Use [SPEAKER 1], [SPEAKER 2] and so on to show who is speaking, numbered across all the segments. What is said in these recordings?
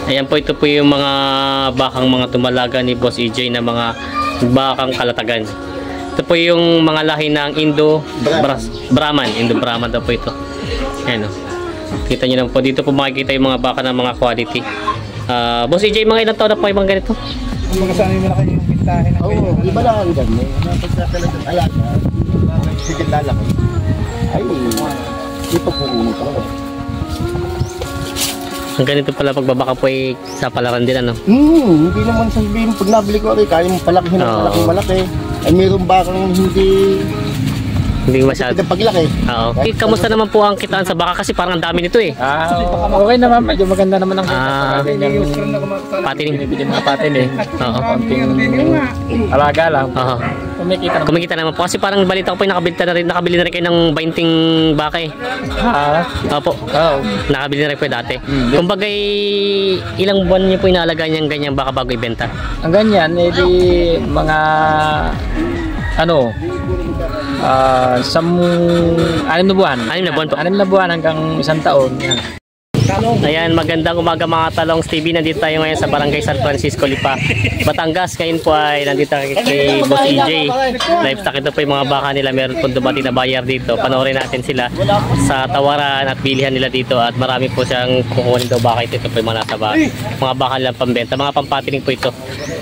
[SPEAKER 1] Ayan po, ito po yung mga bakang mga tumalaga ni Boss EJ na mga bakang kalatagan. Ito po yung mga lahi ng Brahman. Indo-Brahman daw po ito. Ayan o. Kita nyo naman po. Dito po makikita yung mga baka ng mga quality. Boss EJ, mga ilang taon na po yung mga ganito?
[SPEAKER 2] Ang mga sanay mo na kayo yung pintahin ng
[SPEAKER 3] Oo, iba lang ang ganyan. Napagkakalagan alaga, sigil lalaki. Ay, di pa puno pa.
[SPEAKER 1] Ang ganito pala pagbabaka po ay sa palaran din, ano?
[SPEAKER 3] Hindi naman sabihin pag nabili ko rin, kaya mong palakihin ng malaki. Ay mayroon bakang hindi
[SPEAKER 1] masyado
[SPEAKER 3] paglaki.
[SPEAKER 1] Oo. Kamusta naman po ang kitaan sa baka kasi parang ang dami nito eh.
[SPEAKER 2] Okay naman, medyo maganda naman ang
[SPEAKER 1] patining.
[SPEAKER 2] Binibigyan mga patin eh.
[SPEAKER 1] Oo.
[SPEAKER 2] Alaga lang.
[SPEAKER 1] Oo. Kumikita naman po kasi parang balita ko po nakabili na rin kayo ng 20 baka eh. Opo.
[SPEAKER 2] Oo.
[SPEAKER 1] Nakabili na rin po dati. Kumbaga ilang buwan niyo po inaalagaan niyang ganyan baka bago ibenta?
[SPEAKER 2] Ang ganyan, edi mga ano, 6 na buwan.
[SPEAKER 1] 6 na buwan po.
[SPEAKER 2] 6 na buwan hanggang 1 taon. Yan.
[SPEAKER 1] Ayan, magandang umaga mga Talongs TV. Nandito tayo ngayon sa Barangay San Francisco, Lipa, Batangas. Ngayon po ay nandito kay Boss EJ. Livestock, ito po yung mga baka nila. Meron po dumating na buyer dito. Panoorin natin sila sa tawaran at bilihan nila dito. At marami po siyang kukunin daw baka ito. Ito po yung mga nasa baka. Mga baka nilang pambenta. Mga pampatining po ito.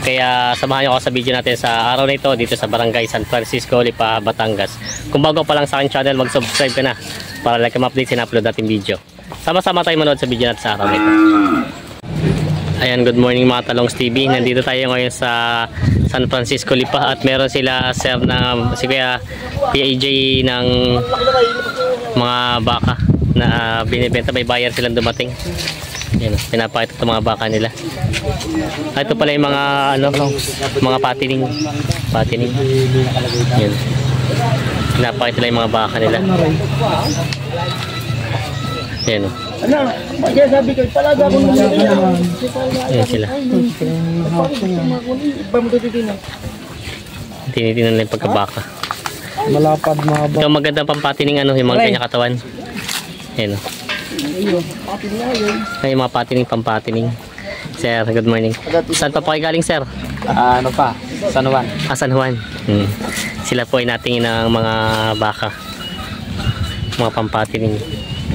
[SPEAKER 1] Kaya samahan nyo ako sa video natin sa araw na ito dito sa Barangay San Francisco, Lipa, Batangas. Kung bago pa lang sa aking channel, mag-subscribe ka na para like ma-update na-upload natin video. Sama-sama tayo manood sa video natin sa araw nito. Ayan, good morning mga Talongs TV. Nandito tayo ngayon sa San Francisco, Lipa at meron sila sir na si Kuya PAJ ng mga baka na binibenta. May buyer silang dumating. Ayan, pinapakita ito mga baka nila. Ito pala yung mga mga patining. Ayan. Pinapakita nila yung mga baka nila. Ayan o.
[SPEAKER 3] Ano? Kaya sabi ko, palaga ko naman.
[SPEAKER 1] Ayan sila. Tinitingnan lang yung pagkabaka.
[SPEAKER 2] Malapad mga
[SPEAKER 1] Ito ang magandang pampatining yung mga kanya katawan. Ayan o. Ay, yung mga patining, pampatining. Sir, good morning. Saan pa po kayo galing, sir?
[SPEAKER 2] ano pa? San Juan.
[SPEAKER 1] San Juan. Sila po ay natingin ng mga baka. Mga pampatining.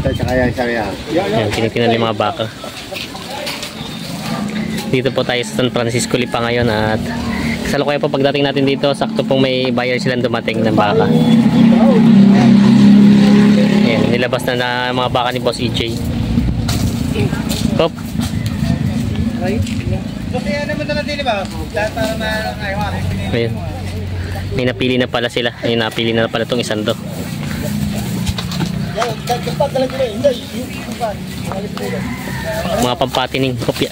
[SPEAKER 1] Ayan, tinitingnan yung mga baka. Dito po tayo sa San Francisco, Lipa ngayon at kasalukuyan po pagdating natin dito, sakto pong may buyer silang dumating ng baka. Ayan, nilabas na mga baka ni Boss EJ. Hop. Ayan. May napili na pala sila. May napili na pala itong isang do. Mga pampatining kopya.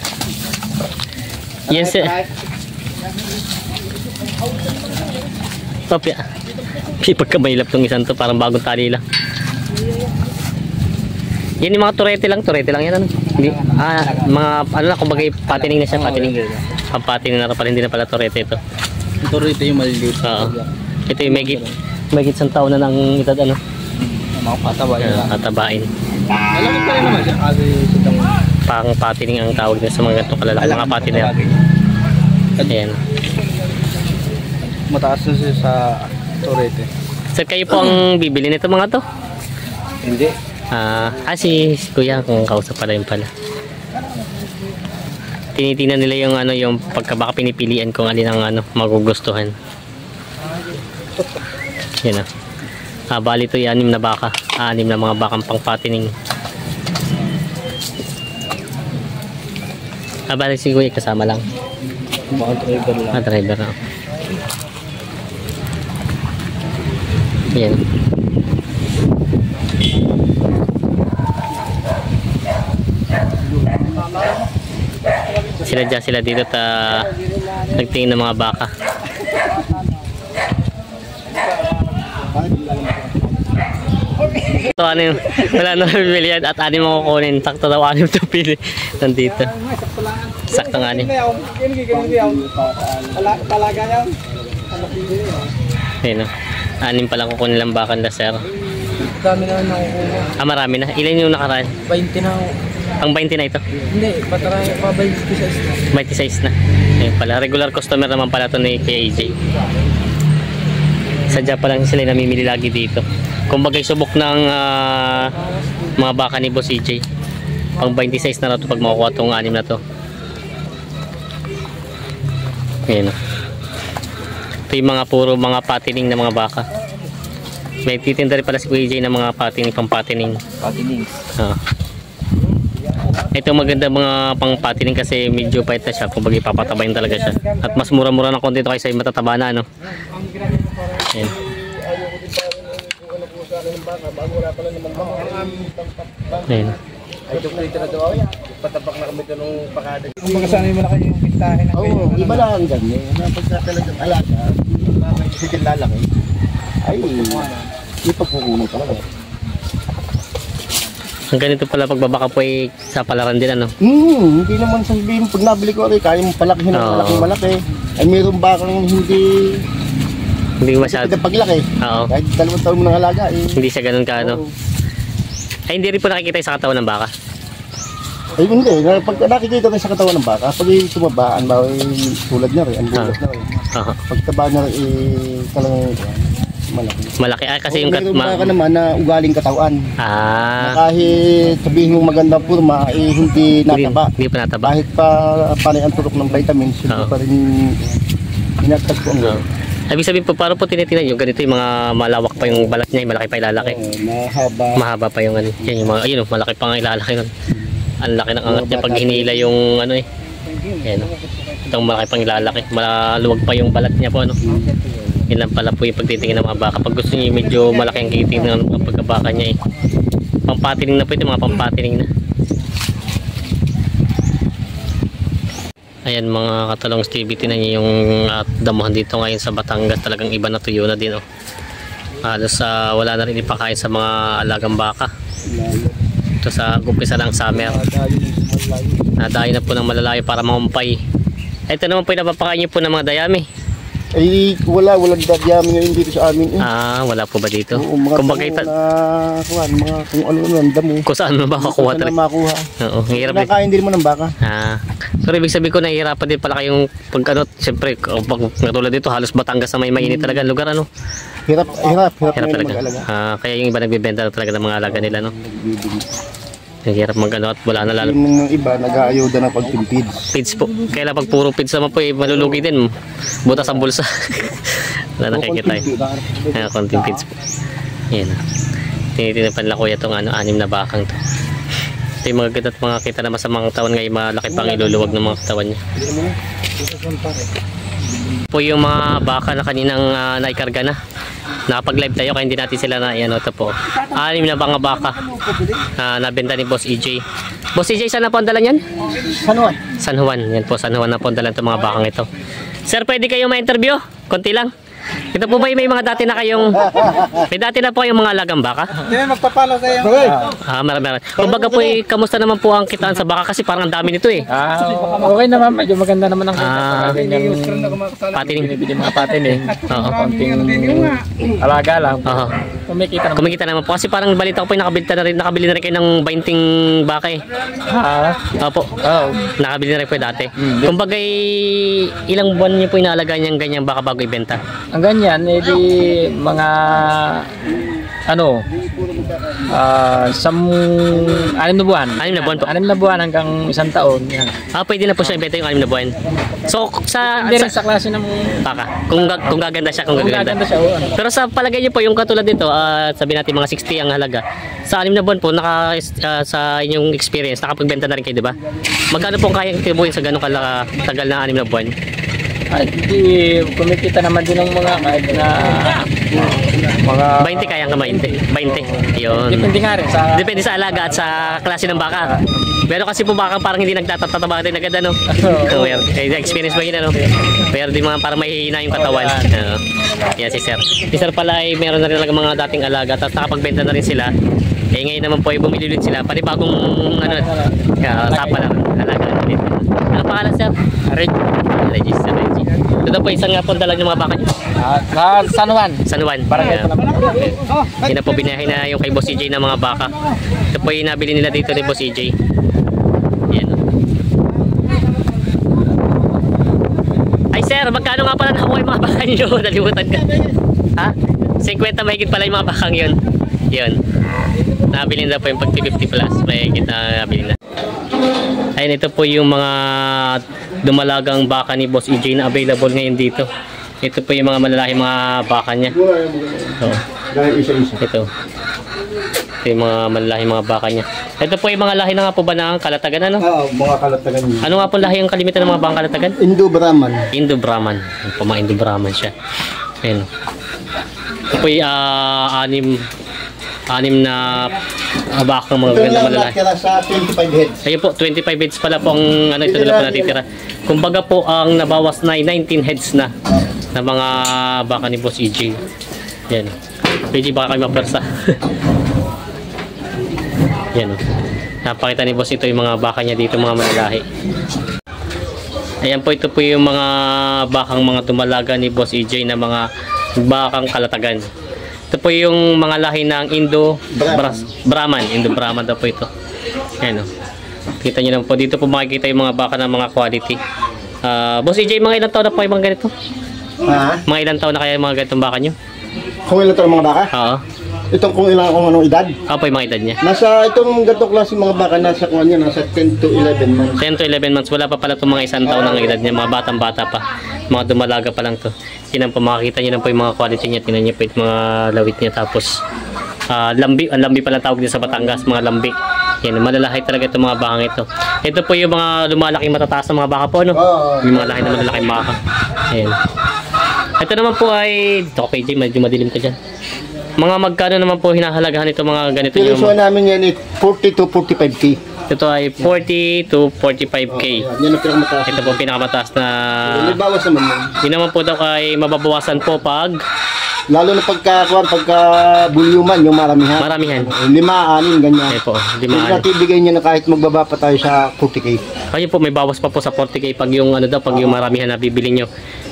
[SPEAKER 1] Yan sir. Kopya. Pagkamailap tong isang to, parang bagong tali lang. Yan yung mga turete lang yan ano. Hindi, mga ano lang, kumbaga patining na siya, patining. Pampatining na pala, hindi na pala turete ito.
[SPEAKER 2] Turete yung maliliit.
[SPEAKER 1] Ito yung may isang taon na ng edad ano.
[SPEAKER 2] Mga patabain.
[SPEAKER 1] Patabain.
[SPEAKER 2] Alam pa rin naman siya kasi sitang
[SPEAKER 1] pang patining ang tawag nila sa mga ganitong kalalaki. Mga patiner. Ayan.
[SPEAKER 2] mataas na siya sa turete.
[SPEAKER 1] Sir, kayo po ang bibili nito mga to?
[SPEAKER 2] Hindi.
[SPEAKER 1] Si kuya kung kausap pala yun pala. Tinitingnan nila yung yung pagkabaka pinipilian kung alin ang magugustuhan. Yan bali ito yung 6 na baka. 6 na mga bakang pangpatining. Bali si kuya kasama lang.
[SPEAKER 2] Mga driver lang.
[SPEAKER 1] Driver na. Yan. Sila dito nagtingin ng mga baka. Ito wala na bibilihan at 6 mo kukunin. Sakto daw 6 ito pili nandito. Sakto nga niya. Ayun 6 pala kukunin lang baka nila sir.
[SPEAKER 2] Dami na nakukuha.
[SPEAKER 1] Marami na. Ilan yung nakaraan?
[SPEAKER 2] 20 na ako.
[SPEAKER 1] Ang 20 na ito.
[SPEAKER 2] Hindi, pataray pa 26 na.
[SPEAKER 1] 26 na. Ayun pala, regular customer naman pala ito ni KJ. Sadya pa lang sila namimili lagi dito. Kumbaga subok ng mga baka ni Boss EJ. Pang 26 na na ito pag makukuha itong 6 na to. Ayan. Ito yung mga puro mga patining na mga baka. May titinda rin pala si KJ ng mga patining, pang patining.
[SPEAKER 2] Patining.
[SPEAKER 1] Ito maganda mga pang patining kasi medyo pahit na siya. Kumbaga ipapatabayin talaga siya. At mas mura-mura ng konti ito kaysa yung matataba na, ano. Ayan. Ayan.
[SPEAKER 3] Ay, dito na daw. Patabak na kami ito nung pakada.
[SPEAKER 2] Kung baga sanay mo na kayo yung pintahin ng
[SPEAKER 3] Oo, iba lang ang ganyan. Napagka talagang alaga, sigil lalaki. Ay, ipagkukunan talaga.
[SPEAKER 1] Ang ganito pala pagbabaka po ay sa palaran din, ano.
[SPEAKER 3] Hindi naman sasabihin pag nabili ko rin, kaya mong palakihin ng malaking malaki. Ay mayroon bakang hindi
[SPEAKER 1] masyado.
[SPEAKER 3] paglaki.
[SPEAKER 1] Oo.
[SPEAKER 3] Kahit 2 taon mo nang alaga eh.
[SPEAKER 1] Hindi siya ganun ka, ano.
[SPEAKER 3] Oo.
[SPEAKER 1] Ay, hindi rin po nakikita sa katawan ng baka.
[SPEAKER 3] Ay hindi, pag nakikita tayo sa katawan ng baka, pag tumabaan ba, tulad na rin, ang bulas na rin.
[SPEAKER 1] Oo.
[SPEAKER 3] Pag taba na rin, talagang malaki.
[SPEAKER 1] Malaki. Ah, kasi yung
[SPEAKER 3] Mayroon baka naman na ugaling katawan. Na
[SPEAKER 1] Ah,
[SPEAKER 3] kahit sabihin mong magandang purma, hindi nataba.
[SPEAKER 1] hindi pa nataba.
[SPEAKER 3] Kahit pa panay ang turok ng vitamins, hindi
[SPEAKER 1] Oo.
[SPEAKER 3] pa rin inatag ko ang
[SPEAKER 1] Oo. Ibig sabihin po, parang po tinitinan yung ganito yung mga malawak pa yung balat niya, yung malaki pa ilalaki.
[SPEAKER 3] mahaba.
[SPEAKER 1] Mahaba pa yung ano. Yan yung mga, ayun, oh, malaki pa nga ilalaki nun. Ang laki ng angat niya pag hinila yung ano eh. Ayan, oh. Itong malaki pang ilalaki. Maluwag pa yung balat niya po, ano. Yan lang pala po yung pagtitingin ng mga baka. Pag gusto niyo medyo malaki ang kiting ng mga pagkabaka niya eh. Pampatining na po ito, mga pampatining na. Ayan mga katalong Stevie, tinan niyo yung damuhan dito ngayon sa Batangas. Talagang iba na tuyo na din, oh. Halos wala na rin ipakain sa mga alagang baka. Ito sa umpisa ng summer. Nadayo na po ng malalayo para mangumpay. Ito naman po yung napapakain niyo po ng mga dayami.
[SPEAKER 3] Ay, walang dadyami ngayon dito sa amin.
[SPEAKER 1] Ah, wala po ba dito?
[SPEAKER 3] Oo, mga
[SPEAKER 1] Kumbaga
[SPEAKER 3] damo mga kung ano naman, damo.
[SPEAKER 1] kung saan mo ba kukuha
[SPEAKER 3] Saan na
[SPEAKER 1] talaga?
[SPEAKER 3] makuha.
[SPEAKER 1] Oo, ang hirap din.
[SPEAKER 3] Nakain din mo ng baka.
[SPEAKER 1] Ah, pero ibig sabihin ko nahihirapan din pala kayong pag siyempre pag katulad dito halos Batangas na may mainit talaga ang lugar, ano.
[SPEAKER 3] Hirap
[SPEAKER 1] Hirap
[SPEAKER 3] ngayon
[SPEAKER 1] talaga.
[SPEAKER 3] mag-alaga.
[SPEAKER 1] Ah, kaya yung iba nagbebenta na talaga ng mga alaga nila, no. Ang hirap magano at wala na lalo.
[SPEAKER 3] Yung iba, nag-aayuda na pagtimpid.
[SPEAKER 1] Feeds po. Kaya pag puro feeds naman po, malulugi din. Butas ang bulsa. Wala nakikita eh. Kaya konting feeds po. Yan. Tinitin pa nila kuya itong 6 na bakang to. Ito yung mga ganda at mga kita naman sa mga katawan ngayon, malaki pang iluluwag ng mga katawan niya. Po yung mga baka na kaninang naikarga na. Nakapag-live tayo kaya hindi natin sila na ano ito po. 6 na mga baka nabenta ni Boss EJ. Boss EJ, saan na po ang dala niyan?
[SPEAKER 3] San Juan.
[SPEAKER 1] San Juan. Yan po, San Juan na po ang dala itong mga bakang ito. Sir, pwede kayo ma-interview? Konti lang. Ito po ba yung may mga dati na kayong... May dati na po kayong mga alagang baka?
[SPEAKER 2] Hindi, magpapalo sa'yo.
[SPEAKER 1] Marami. Kumbaga po, kamusta naman po ang kitaan sa baka kasi parang ang dami nito eh.
[SPEAKER 2] Okay naman, medyo maganda naman ang
[SPEAKER 1] Patining.
[SPEAKER 2] binibili mga patining.
[SPEAKER 1] Oo.
[SPEAKER 2] Konting alaga lang.
[SPEAKER 1] Oo.
[SPEAKER 2] Kumikita naman.
[SPEAKER 1] Kumikita naman po kasi parang balita ko po nakabili na rin kayo ng 20 baka eh. Opo.
[SPEAKER 2] Oo.
[SPEAKER 1] Nakabili na rin po dati. Kumbaga ilang buwan niyo po inaalagaan niyang ganyang baka bago ibenta?
[SPEAKER 2] Ang ganyan, edi mga ano, 6 na buwan.
[SPEAKER 1] 6 na buwan po.
[SPEAKER 2] 6 na buwan hanggang 1 taon. Yan.
[SPEAKER 1] Pwede na po siya ibenta yung 6 na buwan. So,
[SPEAKER 2] Hindi rin sa klase ng
[SPEAKER 1] baka. Kung gaganda siya, kung gaganda.
[SPEAKER 2] gaganda siya. Oo, ano.
[SPEAKER 1] Pero sa palagay niyo po, yung katulad nito, sabi natin mga 60 ang halaga. Sa 6 na buwan po, sa inyong experience, nakapagbenta na rin kayo, di ba? Magkano po ang kayang tibuhin sa ganong tagal na 6 na buwan?
[SPEAKER 2] Ay, di kumikita naman din ng mga kahit na mga
[SPEAKER 1] 20 kaya ka 20. Yun.
[SPEAKER 2] depende nga rin sa
[SPEAKER 1] Depende sa alaga at sa klase ng baka. Pero kasi po baka parang hindi nagtatataba din agad, ano? Kaya experience ba yun, ano? Pero di mga parang mahihina yung katawan. Yan si Sir. Si Sir pala ay meron na rin talaga mga dating alaga at nakapagbenta na rin sila. Ngayon naman po ay bumili ulit sila. Panibagong sapa na alaga natin. Ano pangalan, Sir? Regis. Ito po isang nga po dala ng mga baka niyo.
[SPEAKER 2] sa San Juan.
[SPEAKER 1] San Juan.
[SPEAKER 2] Barangay pa naman.
[SPEAKER 1] Hindi na po binahay na yung kay Boss EJ na mga baka. Ito po yung nabili nila dito ni Boss EJ. Magkano nga pala nakuha yung mga baka nyo? Nalimutan ka. Ha? 50 mahigit pala yung mga bakang yun. Yun. Nabili na po yung pag 50 plus. Mahigit na nabili na. Ayun, ito po yung mga dumalagang baka ni Boss EJ na available ngayon dito. Ito po yung mga malalaki mga baka niya. So, ito. Ito yung mga malalaki mga baka niya. Ito po yung mga lahi na nga po ba ng kalatagan, ano?
[SPEAKER 3] Oo, mga kalatagan niya.
[SPEAKER 1] Ano nga po lahi yung kalimitan ng mga bakang kalatagan?
[SPEAKER 3] Indo-Brahman.
[SPEAKER 1] Indo-Brahman. Ito po, mga Indo-Brahman siya. Ayun. Ito po yung anim na bakang mga
[SPEAKER 3] Ito
[SPEAKER 1] ganda
[SPEAKER 3] lang
[SPEAKER 1] malalaki.
[SPEAKER 3] nakira sa 25 heads.
[SPEAKER 1] Ayun po, 25 heads pala po ang ano, ito nila po natitira. Kumbaga po ang nabawas na 19 heads na mga baka ni Boss EJ. Yan. Pwede baka kayo mapersa. Yan. Napakita ni Boss ito yung mga baka niya dito, mga malalaki. Ayan po, ito po yung mga bakang mga tumalaga ni Boss EJ na mga bakang kalatagan. Ito po yung mga lahi ng Indo-Brahman. Indo-Brahman daw po ito. Ayan o. Kita nyo naman po. Dito po makikita yung mga baka ng mga quality. Boss EJ, mga ilang taon na po yung mga ganito?
[SPEAKER 3] Ha?
[SPEAKER 1] Mga ilang taon na kaya yung mga ganitong baka nyo?
[SPEAKER 3] Kung ilan ito mga baka?
[SPEAKER 1] Oo.
[SPEAKER 3] Itong kung ilan kung anong edad?
[SPEAKER 1] Ano po yung mga edad niya?
[SPEAKER 3] Nasa itong ganitong klase mga baka nasa kung niya nasa 10 to 11 months.
[SPEAKER 1] 10 to 11 months. Wala pa pala itong mga isang taon ng edad niya. Mga batang-bata pa. Mga dumalaga pa lang to. Yan po, makikita nyo lang po yung mga quality niya. Tingnan nyo po yung mga lawit niya. Tapos, lambi. Ang lambi pala tawag din sa Batangas. Mga lambi. Yan, malalahi talaga itong mga bakang ito. Ito po yung mga lumalaking matataas na mga baka po, no? Yung mga lahi na malalaking baka. Ayan. Ito naman po ay, ito kay Jay, medyo madilim ka dyan. Mga magkano naman po hinahalagahan ito mga ganito yung...
[SPEAKER 3] Piliswa namin yan 40 to 45k.
[SPEAKER 1] Ito ay 40 to 45k.
[SPEAKER 3] Yan ang pinakamataas.
[SPEAKER 1] Ito po pinakamataas na...
[SPEAKER 3] May bawas naman yun.
[SPEAKER 1] Yun naman po daw ay mababawasan po pag...
[SPEAKER 3] Lalo na pagka bulyuman, yung maramihan.
[SPEAKER 1] Maramihan.
[SPEAKER 3] 5, 6, ganyan.
[SPEAKER 1] Ayun po,
[SPEAKER 3] Hindi
[SPEAKER 1] limaan.
[SPEAKER 3] natin ibigay niya na kahit magbaba pa tayo sa 40k.
[SPEAKER 1] Ayun po, may bawas pa po sa 40k pag yung ano daw, pag yung maramihan na bibili nyo.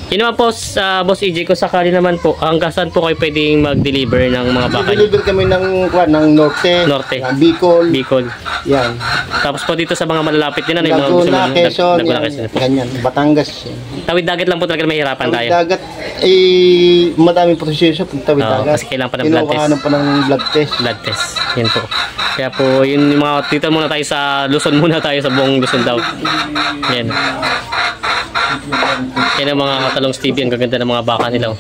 [SPEAKER 1] Yun naman po sa Boss EJ, kung sakali naman po, hanggang saan po kayo pwedeng mag-deliver ng mga baka nyo?
[SPEAKER 3] Deliver kami ng Norte, ng Bicol,
[SPEAKER 1] Bicol.
[SPEAKER 3] yan.
[SPEAKER 1] Tapos po dito sa mga malalapit din, ano yung mga gusto
[SPEAKER 3] Laguna,
[SPEAKER 1] mo?
[SPEAKER 3] Quezon,
[SPEAKER 1] Laguna,
[SPEAKER 3] yan,
[SPEAKER 1] Quezon.
[SPEAKER 3] ganyan, Batangas. Yan.
[SPEAKER 1] Tawid dagat lang po talaga mahirapan tayo.
[SPEAKER 3] Dagat, madaming proseso pag tawid
[SPEAKER 1] Oo,
[SPEAKER 3] dagat.
[SPEAKER 1] kasi kailangan pa ng blood test.
[SPEAKER 3] Kinukuhanan pa ng blood test.
[SPEAKER 1] Blood test. Yan po. Kaya po, yun yung mga, dito muna tayo sa Luzon muna tayo sa buong Luzon daw. Yan. Yan ang mga katalong Stevie, ang gaganda ng mga baka nila. Oh.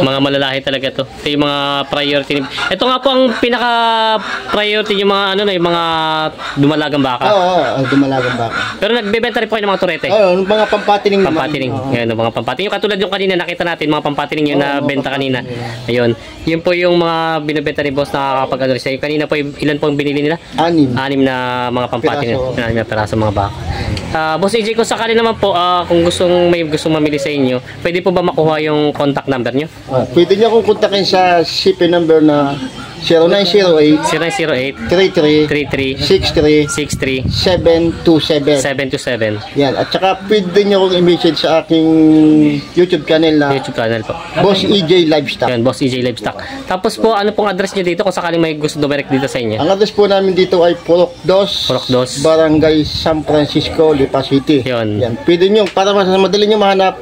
[SPEAKER 1] Mga malalahi talaga to. Ito yung mga priority. Ito nga po ang pinaka-priority yung mga ano na, yung mga dumalagang baka.
[SPEAKER 3] Oo, ang dumalagang baka.
[SPEAKER 1] Pero nagbebenta rin po kayo ng mga turete.
[SPEAKER 3] Oo, mga pampatining naman.
[SPEAKER 1] Pampatining. Yan, mga pampatining. Yung katulad yung kanina nakita natin, mga pampatining yung nabenta kanina. Ayun. Yun po yung mga binibenta ni boss na kapag ano siya. Kanina po, ilan po ang binili nila?
[SPEAKER 3] 6.
[SPEAKER 1] 6 na mga pampatining.
[SPEAKER 3] Piraso.
[SPEAKER 1] 6 na piraso mga baka. Boss EJ, kung sakali naman po, kung may gustong mamili sa inyo, pwede po ba makuha yung contact number nyo?
[SPEAKER 3] Pwede niyo akong kontakin sa CP number na 0908
[SPEAKER 1] 0908
[SPEAKER 3] 33
[SPEAKER 1] 33
[SPEAKER 3] 63
[SPEAKER 1] 63
[SPEAKER 3] 727.
[SPEAKER 1] 727.
[SPEAKER 3] Yan. At saka pwede niyo akong i-message sa aking YouTube channel na
[SPEAKER 1] YouTube channel po.
[SPEAKER 3] Boss EJ Livestock.
[SPEAKER 1] Yan, Boss EJ Livestock. Tapos po, ano pong address nyo dito kung sakaling may gusto direct dito sa inyo?
[SPEAKER 3] Ang address po namin dito ay Purok 2, Barangay San Francisco, Lipa City.
[SPEAKER 1] Yun.
[SPEAKER 3] Yan. Pwede niyo, para mas madali niyo mahanap,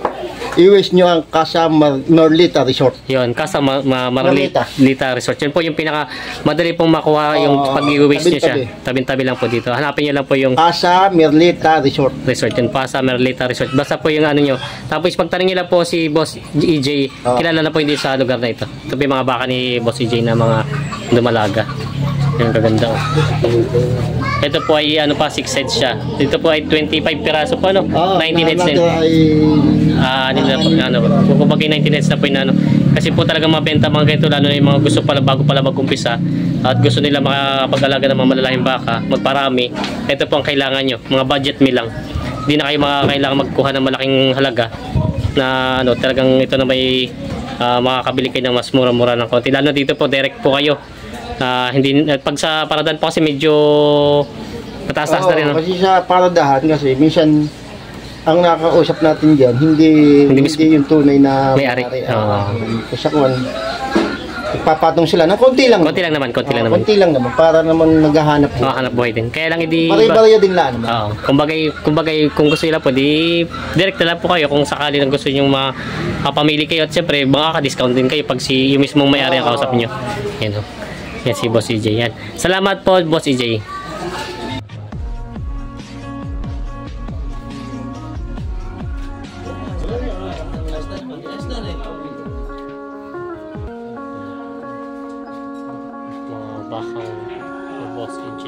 [SPEAKER 3] i-wish nyo ang Casa Merlita Resort.
[SPEAKER 1] Yun, Casa Merlita Resort. Yun po yung pinaka madali pong makuha yung pag-i-wish nyo siya. Tabi-tabi lang po dito. Hanapin nyo lang po yung
[SPEAKER 3] Casa Merlita Resort.
[SPEAKER 1] Yun, Casa Merlita Resort. Basta po yung ano nyo. Tapos pagtanong nyo lang po si Boss EJ, kilala na po hindi sa lugar na ito. Ito po yung mga baka ni Boss EJ na mga dumalaga. Yung kaganda. Ito po ay ano pa, 6 heads siya. Dito po ay 25 piraso po, ano? 19 heads din. Kung bagay 19 heads na po yung ano. Kasi po talaga mabenta mga ganito, lalo na yung mga gusto pala bago pala mag-umpisa at gusto nila makapag-alaga ng mga malalaking baka, magparami. Ito po ang kailangan nyo, mga budget meal lang. Hindi na kayo kailangan magkuha ng malaking halaga na ano, talagang ito na may makakabili kayo ng mas mura-mura ng konti. Lalo dito po, direct po kayo. Pag sa Paradahan po kasi medyo mataas-taas na rin. No?
[SPEAKER 3] Kasi sa Paradahan kasi minsan ang nakakausap natin diyan hindi yung tunay na
[SPEAKER 1] may-ari.
[SPEAKER 3] Kasi kung Nagpapatong sila ng konti lang.
[SPEAKER 1] Konti lang naman, konti lang naman.
[SPEAKER 3] Konti lang naman para naman naghahanap po.
[SPEAKER 1] Makahanap buhay din. Kaya lang hindi...
[SPEAKER 3] Bari-bari din lang naman.
[SPEAKER 1] Oo. Kumbagay, kung gusto nila po, di direct na lang po kayo kung sakali na gusto nyo makapamili kayo. At syempre, makaka-discount din kayo pag yung mismong may-ari ang kausap nyo. Yan o. Yan si Boss EJ. Yan. Salamat po, Boss EJ. Mga bakang Boss EJ.